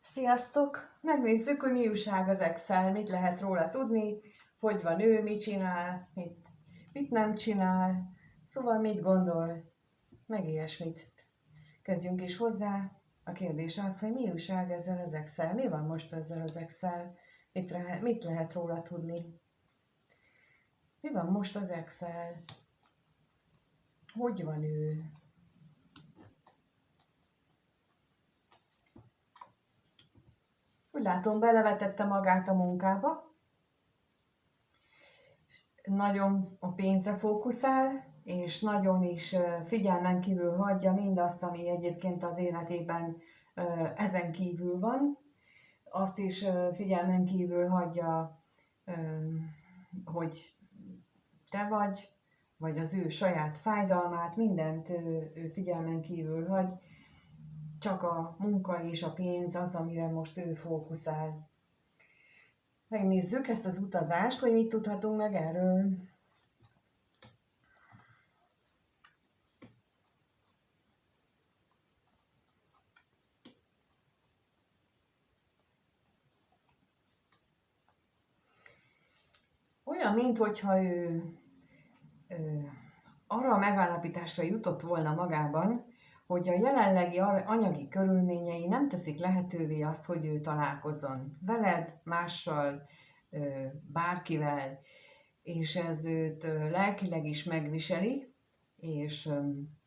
Sziasztok! Megnézzük, hogy mi újság az Excel, mit lehet róla tudni, hogy van ő, mit csinál, mit nem csinál, szóval mit gondol, meg ilyesmit. Kezdjünk is hozzá. A kérdés az, hogy mi újság ezzel az Excel, mi van most ezzel az Excel, mit lehet róla tudni. Mi van most az Excel? Hogy van ő? Úgy látom, belevetette magát a munkába, nagyon a pénzre fókuszál, és nagyon is figyelmen kívül hagyja mindazt, ami egyébként az életében ezen kívül van. Azt is figyelmen kívül hagyja, hogy te vagy az ő saját fájdalmát, mindent ő figyelmen kívül hagy, csak a munka és a pénz az, amire most ő fókuszál. Megnézzük ezt az utazást, hogy mit tudhatunk meg erről. Olyan, minthogyha ő arra a megállapításra jutott volna magában, hogy a jelenlegi anyagi körülményei nem teszik lehetővé azt, hogy ő találkozzon veled, mással, bárkivel, és ez őt lelkileg is megviseli, és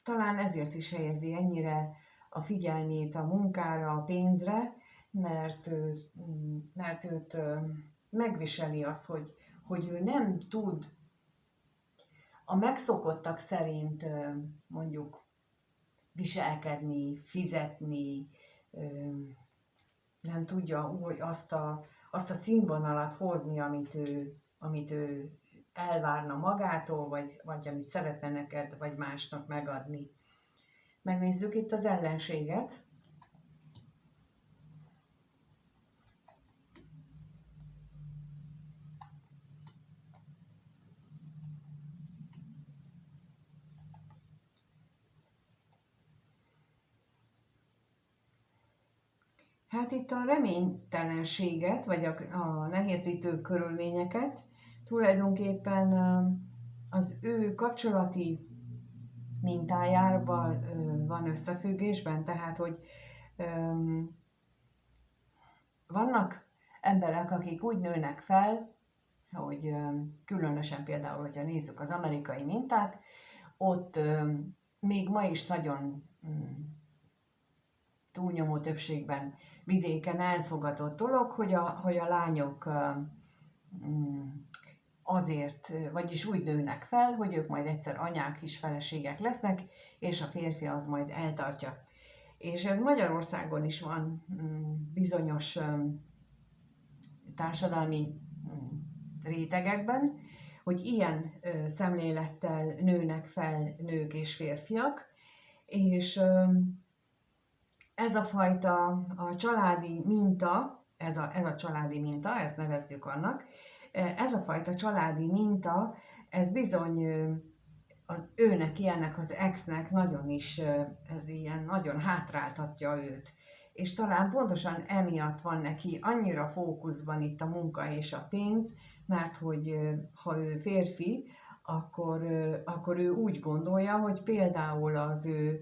talán ezért is helyezi ennyire a figyelmét a munkára, a pénzre, mert őt megviseli az, hogy ő nem tud a megszokottak szerint mondjuk viselkedni, fizetni, nem tudja úgy azt a színvonalat hozni, amit ő elvárna magától, vagy amit szeretne neked, vagy másnak megadni. Megnézzük itt az ellenséget. Hát itt a reménytelenséget, vagy a nehézítő körülményeket tulajdonképpen az ő kapcsolati mintájával van összefüggésben, tehát hogy vannak emberek, akik úgy nőnek fel, hogy különösen például, hogyha nézzük az amerikai mintát, ott még ma is nagyon túlnyomó többségben vidéken elfogadott dolog, hogy a lányok azért, vagyis úgy nőnek fel, hogy ők majd egyszer anyák is, feleségek lesznek, és a férfi az majd eltartja. És ez Magyarországon is van bizonyos társadalmi rétegekben, hogy ilyen szemlélettel nőnek fel nők és férfiak, és ez a fajta a családi minta, ez a családi minta, ezt nevezzük annak, ez a fajta családi minta, ez bizony az őnek, ennek az exnek nagyon is, ez ilyen nagyon hátráltatja őt. És talán pontosan emiatt van neki annyira fókuszban itt a munka és a pénz, mert hogy ha ő férfi, akkor ő úgy gondolja, hogy például az ő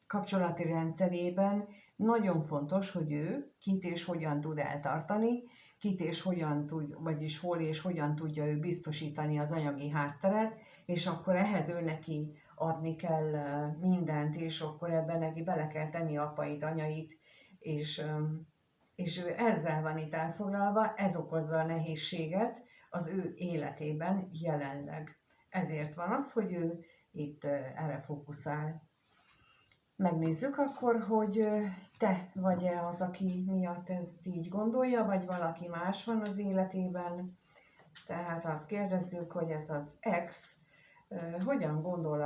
kapcsolati rendszerében nagyon fontos, hogy ő kit és hogyan tud eltartani, kit és hogyan tud, vagyis hol és hogyan tudja ő biztosítani az anyagi hátteret, és akkor ehhez ő neki adni kell mindent, és akkor ebben neki bele kell tenni apait, anyait, és ő ezzel van itt elfoglalva, ez okozza a nehézséget az ő életében jelenleg. Ezért van az, hogy ő itt erre fókuszál. Megnézzük akkor, hogy te vagy-e az, aki miatt ezt így gondolja, vagy valaki más van az életében. Tehát azt kérdezzük, hogy ez az ex hogyan gondol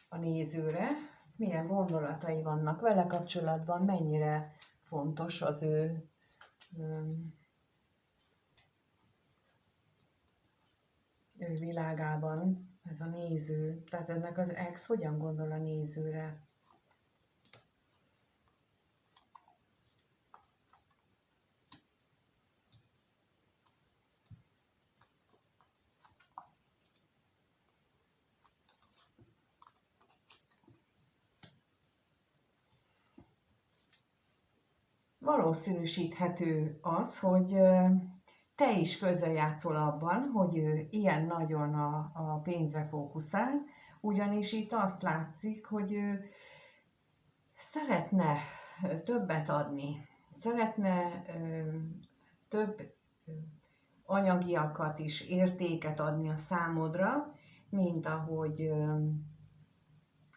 a nézőre, milyen gondolatai vannak vele kapcsolatban, mennyire fontos az ő világában ez a néző. Tehát ennek az ex hogyan gondol a nézőre? valószínűsíthető az, hogy te is közrejátszol abban, hogy ő ilyen nagyon a pénzre fókuszál, ugyanis itt azt látszik, hogy ő szeretne többet adni, szeretne több anyagiakat is, értéket adni a számodra, mint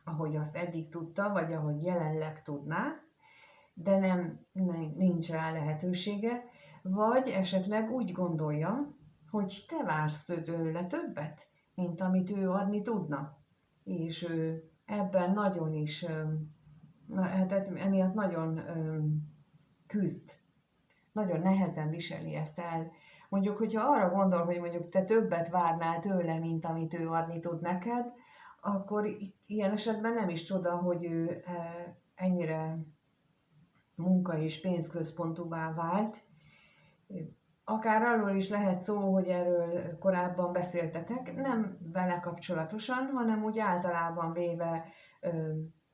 ahogy azt eddig tudta, vagy ahogy jelenleg tudná, de nincs rá lehetősége, vagy esetleg úgy gondolja, hogy te vársz tőle többet, mint amit ő adni tudna. És ő ebben nagyon is, hát emiatt nagyon küzd, nagyon nehezen viseli ezt el. Mondjuk, hogyha arra gondol, hogy mondjuk te többet várnál tőle, mint amit ő adni tud neked, akkor ilyen esetben nem is csoda, hogy ő ennyire munka- és pénzközpontúvá vált. Akár arról is lehet szó, hogy erről korábban beszéltetek, nem vele kapcsolatosan, hanem úgy általában véve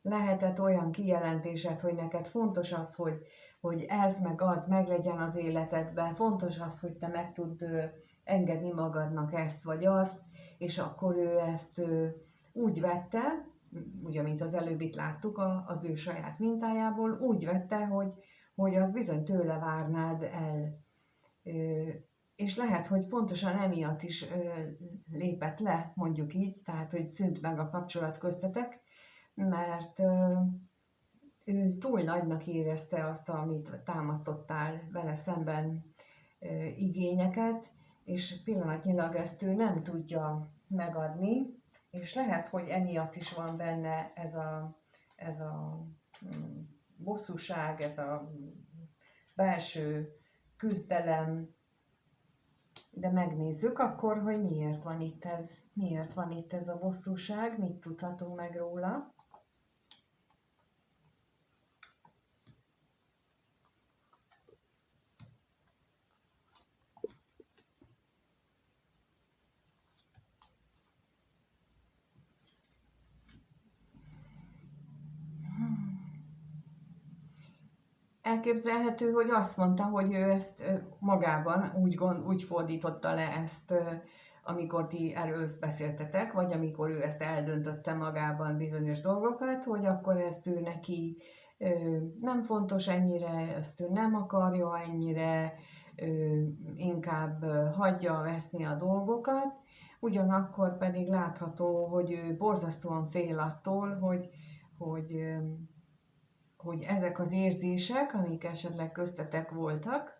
lehetett olyan kijelentésed, hogy neked fontos az, hogy ez meg az meglegyen az életedben, fontos az, hogy te meg tudd engedni magadnak ezt vagy azt, és akkor ő ezt úgy vette, ugye, mint az előbb itt láttuk az ő saját mintájából, úgy vette, hogy az bizony tőle várnád el. És lehet, hogy pontosan emiatt is lépett le, mondjuk így, tehát, hogy szűnt meg a kapcsolat köztetek, mert ő túl nagynak érezte azt, amit támasztottál vele szemben igényeket, és pillanatnyilag ezt ő nem tudja megadni, és lehet, hogy emiatt is van benne ez a bosszúság, ez a belső küzdelem, de megnézzük akkor, hogy miért van itt ez a bosszúság, mit tudhatunk meg róla. Elképzelhető, hogy azt mondta, hogy ő ezt magában úgy fordította le ezt, amikor ti erről beszéltetek, vagy amikor ő ezt eldöntötte magában bizonyos dolgokat, hogy akkor ezt ő neki nem fontos ennyire, ezt ő nem akarja ennyire, inkább hagyja veszni a dolgokat, ugyanakkor pedig látható, hogy ő borzasztóan fél attól, hogy hogy ezek az érzések, amik esetleg köztetek voltak,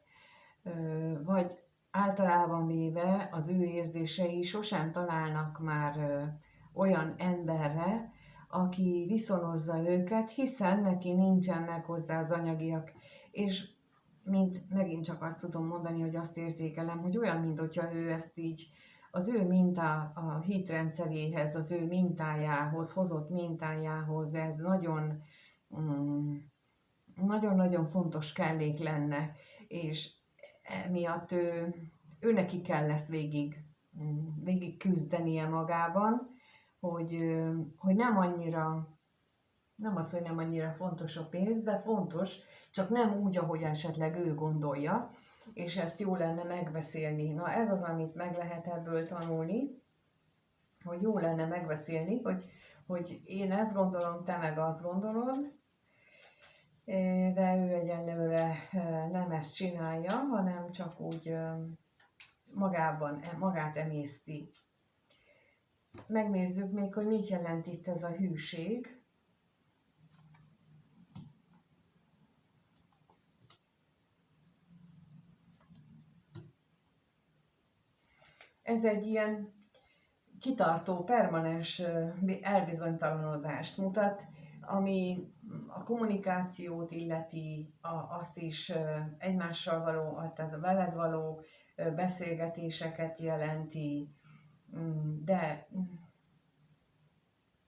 vagy általában véve az ő érzései sosem találnak már olyan emberre, aki viszonozza őket, hiszen neki nincsenek hozzá az anyagiak. És megint csak azt tudom mondani, hogy azt érzékelem, hogy olyan, mint hogyha ő ezt így az ő a hitrendszeréhez, az ő mintájához, hozott mintájához, ez nagyon-nagyon fontos kellék lenne, és emiatt ő neki kell ezt végig küzdenie magában, hogy nem annyira, nem az, hogy nem annyira fontos a pénz, de fontos, csak nem úgy, ahogy esetleg ő gondolja, és ezt jó lenne megbeszélni. Na ez az, amit meg lehet ebből tanulni, hogy jó lenne megbeszélni, hogy én ezt gondolom, te meg azt gondolod, de ő egyelőre nem ezt csinálja, hanem csak úgy magát emészti. Megnézzük még, hogy mit jelent itt ez a hűség. Ez egy ilyen kitartó, permanens elbizonytalanodást mutat, ami a kommunikációt illeti, azt is egymással való, tehát a veled való beszélgetéseket jelenti, de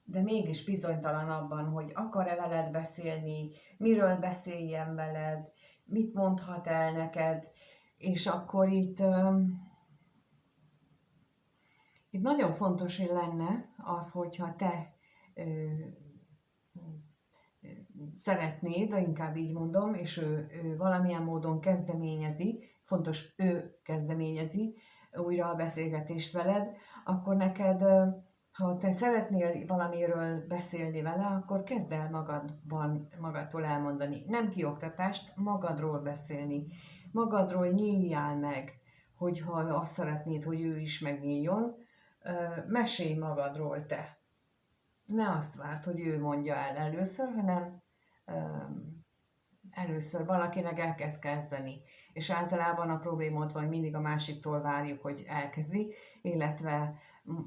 mégis bizonytalan abban, hogy akar-e veled beszélni, miről beszéljen veled, mit mondhat el neked, és akkor itt nagyon fontos lenne az, hogyha te szeretné, de inkább így mondom, és ő valamilyen módon kezdeményezi, fontos, ő kezdeményezi újra a beszélgetést veled, akkor neked, ha te szeretnél valamiről beszélni vele, akkor kezd el magadtól elmondani. Nem kioktatást, magadról beszélni. Magadról nyíljál meg, hogyha azt szeretnéd, hogy ő is megnyíljon, mesélj magadról te. Ne azt várd, hogy ő mondja el először, hanem először valakinek elkezd kezdeni. És általában a probléma ott van, hogy mindig a másiktól várjuk, hogy elkezdi, illetve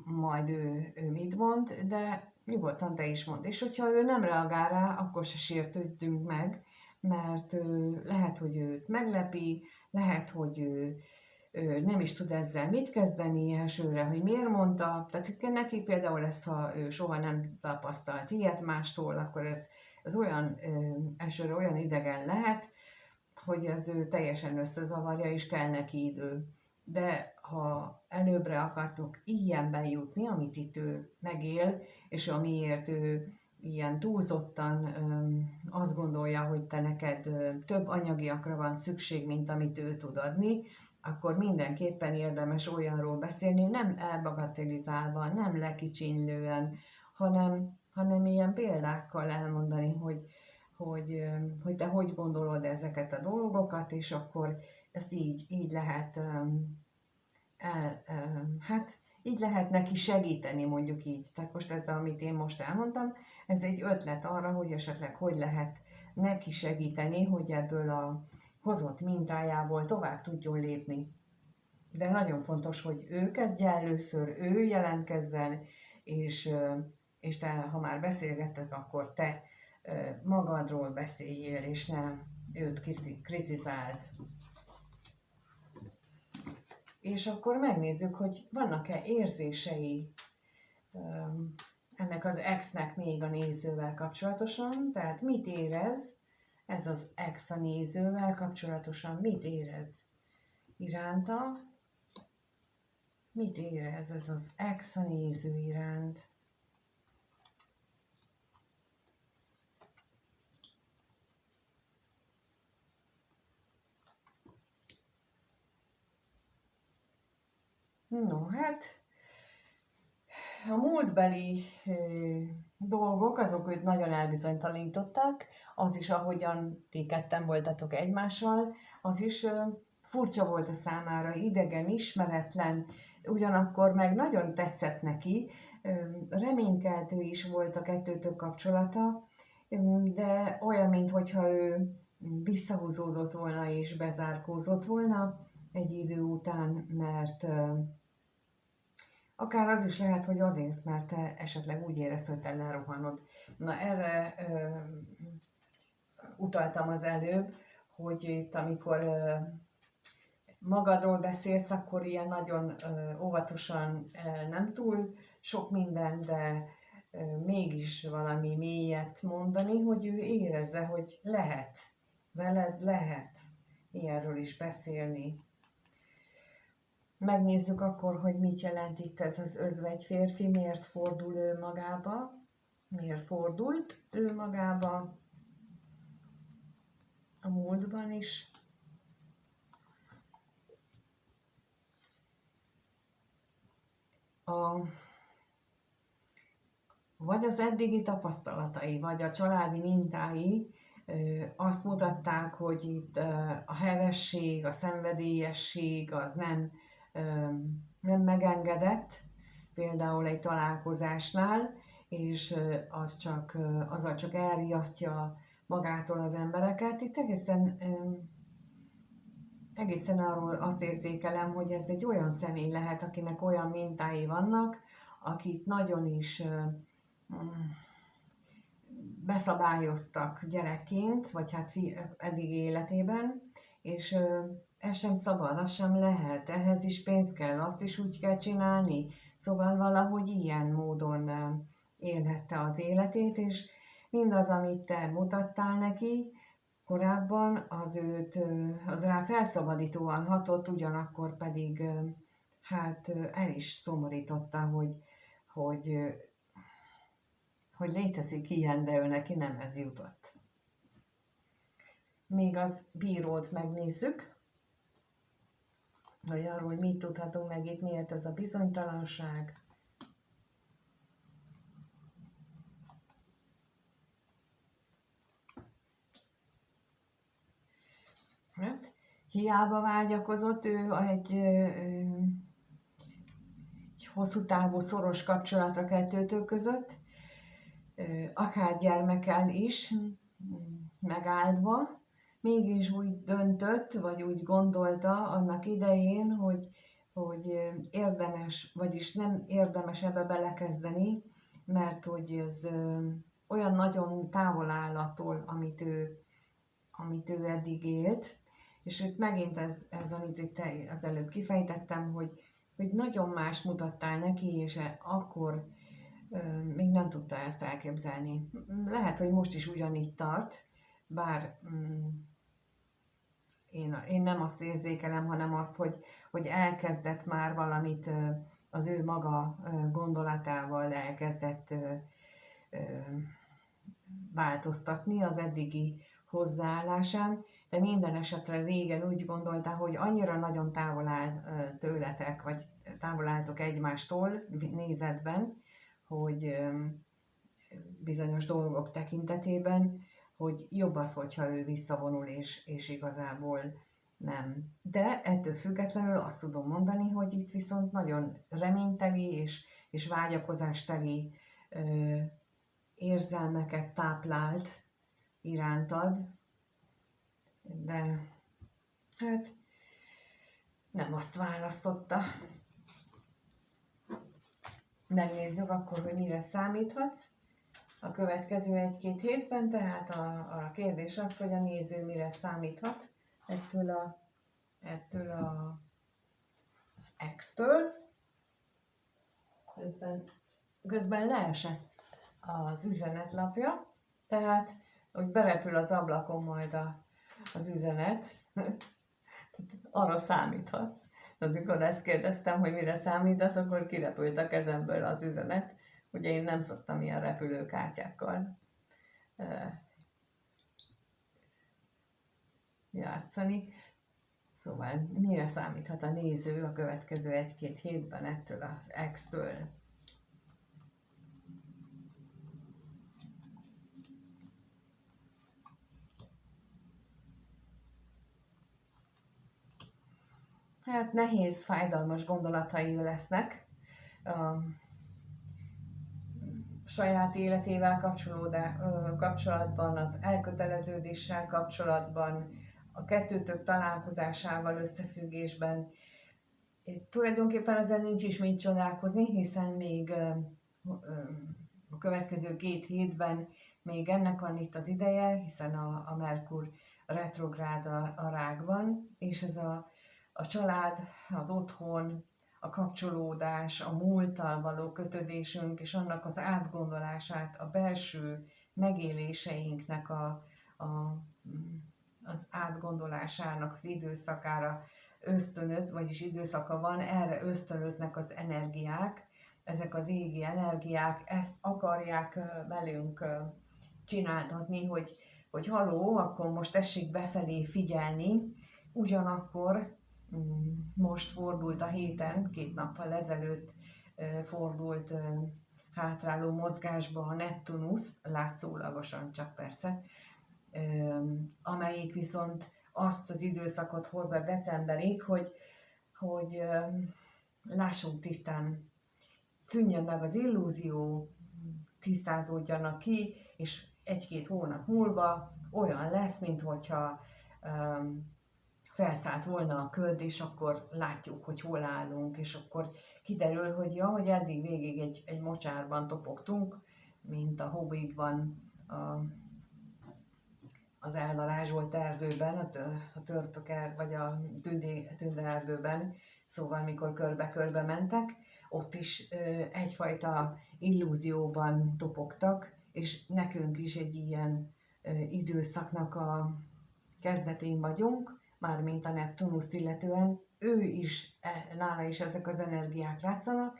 majd ő mit mond, de nyugodtan te is mondd. És hogyha ő nem reagál rá, akkor se sértődünk meg, mert lehet, hogy őt meglepi, lehet, hogy ő nem is tud ezzel mit kezdeni elsőre, hogy miért mondta. Tehát neki például ezt, ha ő soha nem tapasztalt ilyet mástól, akkor ez olyan elsőre olyan idegen lehet, hogy az ő teljesen összezavarja, és kell neki idő. De ha előbbre akartok ilyenben jutni, amit itt ő megél, és amiért ő ilyen túlzottan azt gondolja, hogy te neked több anyagiakra van szükség, mint amit ő tud adni, akkor mindenképpen érdemes olyanról beszélni, nem elbagatelizálva, nem lekicsinylően, hanem ilyen példákkal elmondani, hogy te hogy gondolod ezeket a dolgokat, és akkor ezt így lehet, hát így lehet neki segíteni, mondjuk így. Tehát most ez, amit én most elmondtam, ez egy ötlet arra, hogy esetleg hogy lehet neki segíteni, hogy ebből a hozott mintájából tovább tudjon lépni. De nagyon fontos, hogy ő kezdje először, ő jelentkezzen, és te, ha már beszélgettek, akkor te magadról beszéljél, és ne őt kritizáld. És akkor megnézzük, hogy vannak-e érzései ennek az ex-nek még a nézővel kapcsolatosan, tehát mit érez ez az ex a nézővel kapcsolatosan, mit érez iránta, mit érez ez az ex a néző iránt. No, hát a múltbeli dolgok, azok őt nagyon elbizonytalanították, az is, ahogyan ti ketten voltatok egymással, az is furcsa volt a számára, idegen, ismeretlen, ugyanakkor meg nagyon tetszett neki, reménykeltő is volt a kettőtök kapcsolata, de olyan, mintha ő visszahúzódott volna és bezárkózott volna egy idő után, mert akár az is lehet, hogy azért, mert te esetleg úgy érezted, hogy te lerohanod. Na erre utaltam az előbb, hogy itt amikor magadról beszélsz, akkor ilyen nagyon óvatosan, nem túl sok minden, de mégis valami mélyet mondani, hogy ő érezze, hogy lehet, veled lehet ilyenről is beszélni. Megnézzük akkor, hogy mit jelent itt ez az özvegy férfi, miért fordul ő magába, miért fordult ő magába a múltban is. Vagy az eddigi tapasztalatai, vagy a családi mintái azt mutatták, hogy itt a hevesség, a szenvedélyesség az nem megengedett, például egy találkozásnál, és azzal csak elriasztja magától az embereket. Itt egészen arról azt érzékelem, hogy ez egy olyan személy lehet, akinek olyan mintái vannak, akit nagyon is beszabályoztak gyerekként, vagy hát eddig életében, és ez sem szabad, az sem lehet, ehhez is pénz kell, azt is úgy kell csinálni. Szóval valahogy ilyen módon élhette az életét, és mindaz, amit te mutattál neki korábban, az rá felszabadítóan hatott, ugyanakkor pedig hát el is szomorította, hogy létezik ilyen, de ő neki nem ez jutott. még az bírót megnézzük, vagy arról mit tudhatunk meg itt, miért ez a bizonytalanság. Hát, hiába vágyakozott, ő egy hosszú távú szoros kapcsolatra kettőtök között, akár gyermekkel is megáldva, mégis úgy döntött, vagy úgy gondolta annak idején, hogy érdemes, vagyis nem érdemes ebbe belekezdeni, mert hogy ez olyan nagyon távol áll attól, amit ő eddig élt, és itt megint ez amit itt az előbb kifejtettem, hogy nagyon más mutattál neki, és akkor még nem tudta ezt elképzelni. Lehet, hogy most is ugyanígy tart, bár én nem azt érzékelem, hanem azt, hogy elkezdett már valamit az ő maga gondolatával elkezdett változtatni az eddigi hozzáállásán, de minden esetre régen úgy gondolta, hogy annyira nagyon távol áll tőletek, vagy távol álltok egymástól nézetben, hogy bizonyos dolgok tekintetében, hogy jobb az, hogyha ő visszavonul, és igazából nem. De ettől függetlenül azt tudom mondani, hogy itt viszont nagyon reményteli és vágyakozásteli érzelmeket táplált irántad, de hát nem azt választotta. Megnézzük akkor, hogy mire számíthatsz a következő 1-2 hétben, tehát a kérdés az, hogy a néző mire számíthat ettől az ex-től. Közben leesett az üzenetlapja, tehát hogy berepül az ablakon majd az üzenet, arra számíthatsz. Tehát mikor ezt kérdeztem, hogy mire számítat, akkor kirepült a kezemből az üzenet. Ugye én nem szoktam ilyen repülőkártyákkal játszani. Szóval mire számíthat a néző a következő 1-2 hétben ettől az ex-től? Hát nehéz, fájdalmas gondolatai lesznek a saját életével kapcsolatban, az elköteleződéssel kapcsolatban, a kettőtök találkozásával összefüggésben. Tulajdonképpen ezzel nincs is mit csodálkozni, hiszen még a következő 2 hétben még ennek van itt az ideje, hiszen a Merkur retrográd a Rákban, és ez a család, az otthon, a kapcsolódás, a múlttal való kötődésünk, és annak az átgondolását, a belső megéléseinknek az átgondolásának az időszakára ösztönöz, vagyis időszaka van, erre ösztönöznek az energiák, ezek az égi energiák, ezt akarják velünk csináltatni, hogy haló, akkor most tessék befelé figyelni, ugyanakkor most fordult a héten, 2 nappal ezelőtt fordult hátráló mozgásba a Neptunusz, látszólagosan csak persze, amelyik viszont azt az időszakot hozza decemberig, hogy lássunk tisztán, szűnjön meg az illúzió, tisztázódjanak ki, és 1-2 hónap múlva olyan lesz, minthogyha felszállt volna a köd, és akkor látjuk, hogy hol állunk, és akkor kiderül, hogy eddig végig egy mocsárban topogtunk, mint a Hobbitban, az elvarázsolt erdőben, a törpök vagy a tünde erdőben, szóval mikor körbe-körbe mentek, ott is egyfajta illúzióban topogtak, és nekünk is egy ilyen időszaknak a kezdetén vagyunk, mármint a Neptunuszt illetően, ő is, nála is ezek az energiák látszanak,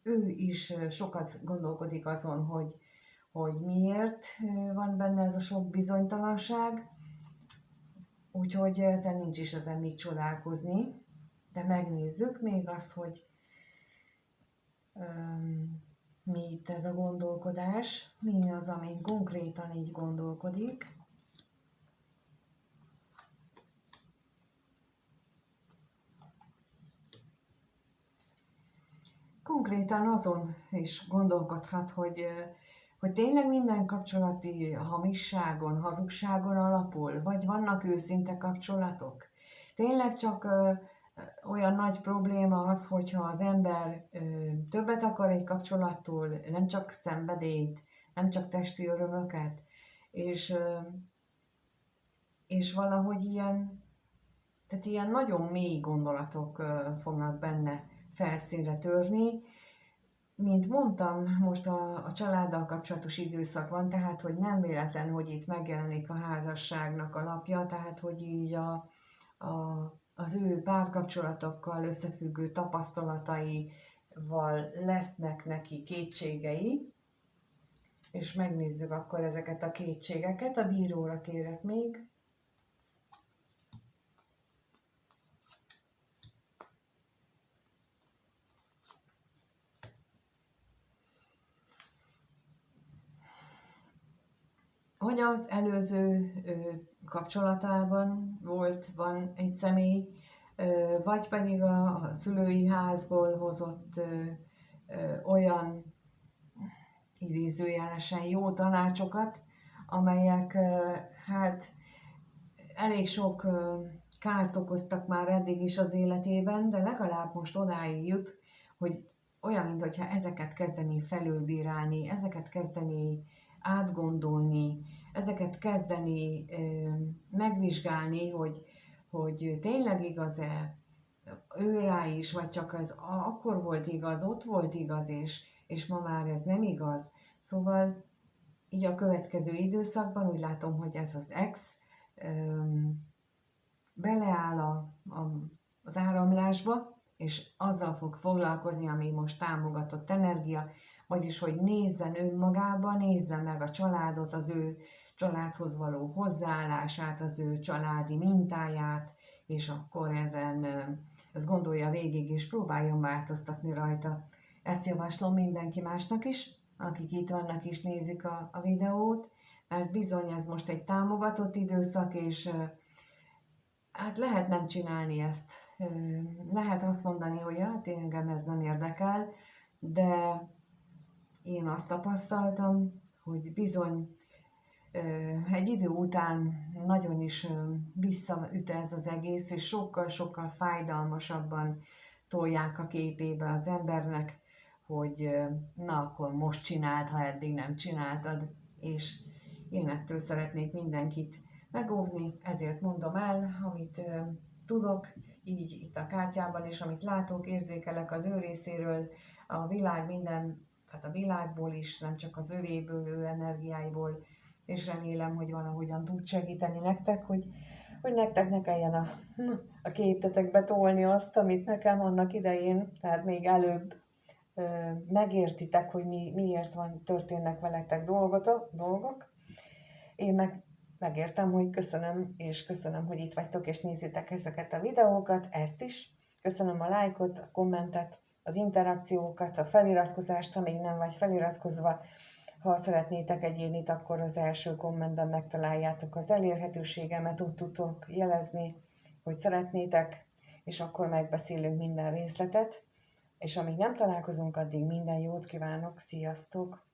ő is sokat gondolkodik azon, hogy miért van benne ez a sok bizonytalanság, Úgyhogy ezen nincs is ezen mit csodálkozni, de megnézzük még azt, hogy mi itt ez a gondolkodás, mi az, ami konkrétan így gondolkodik. Konkrétan azon is gondolkodhat, hogy tényleg minden kapcsolati hamisságon, hazugságon alapul, vagy vannak őszinte kapcsolatok. Tényleg csak olyan nagy probléma az, hogyha az ember többet akar egy kapcsolattól, nem csak szenvedélyt, nem csak testi örömöket, és valahogy tehát ilyen nagyon mély gondolatok fognak benne felszínre törni. Mint mondtam, most a családdal kapcsolatos időszak van, tehát hogy nem véletlen, hogy itt megjelenik a házasságnak a lapja, tehát hogy így az ő párkapcsolatokkal összefüggő tapasztalataival lesznek neki kétségei, és megnézzük akkor ezeket a kétségeket. A bíróra kérek még. Hogy az előző kapcsolatában van egy személy, vagy pedig a szülői házból hozott olyan idézőjelesen jó tanácsokat, amelyek hát elég sok kárt okoztak már eddig is az életében, de legalább most odáig jut, hogy olyan, mintha ezeket kezdené felülbírálni, ezeket kezdené átgondolni, ezeket kezdeni megvizsgálni, hogy tényleg igaz-e ő rá is, vagy csak az akkor volt igaz, ott volt igaz, és ma már ez nem igaz. Szóval így a következő időszakban úgy látom, hogy ez az ex beleáll az áramlásba, és azzal fog foglalkozni, ami most támogatott energia, vagyis hogy nézzen önmagába, nézzen meg a családot, az ő családhoz való hozzáállását, az ő családi mintáját, és akkor ezt gondolja végig, és próbáljon változtatni rajta. Ezt javaslom mindenki másnak is, akik itt vannak és nézik a videót, mert bizony ez most egy támogatott időszak, és hát lehet nem csinálni ezt. Lehet azt mondani, hogy hát engem ez nem érdekel, de én azt tapasztaltam, hogy bizony egy idő után nagyon is visszaüt ez az egész, és sokkal-sokkal fájdalmasabban tolják a képébe az embernek, hogy na akkor most csináld, ha eddig nem csináltad, és én ettől szeretnék mindenkit megóvni, ezért mondom el, amit tudok, így itt a kártyában, és amit látok, érzékelek az ő részéről, a világ minden, tehát a világból is, nem csak az övéből, ő energiáiból, és remélem, hogy valahogyan tud segíteni nektek, hogy nektek ne kelljen a képletekbe tolni azt, amit nekem annak idején, tehát még előbb megértitek, hogy miért történnek veletek dolgok. Én megértem, hogy köszönöm, és köszönöm, hogy itt vagytok, és nézitek ezeket a videókat, ezt is. Köszönöm a lájkot, a kommentet, az interakciókat, a feliratkozást, ha még nem vagy feliratkozva. Ha szeretnétek egyénit, akkor az első kommentben megtaláljátok az elérhetőségemet, ott tudtok jelezni, hogy szeretnétek, és akkor megbeszélünk minden részletet. És amíg nem találkozunk, addig minden jót kívánok, sziasztok!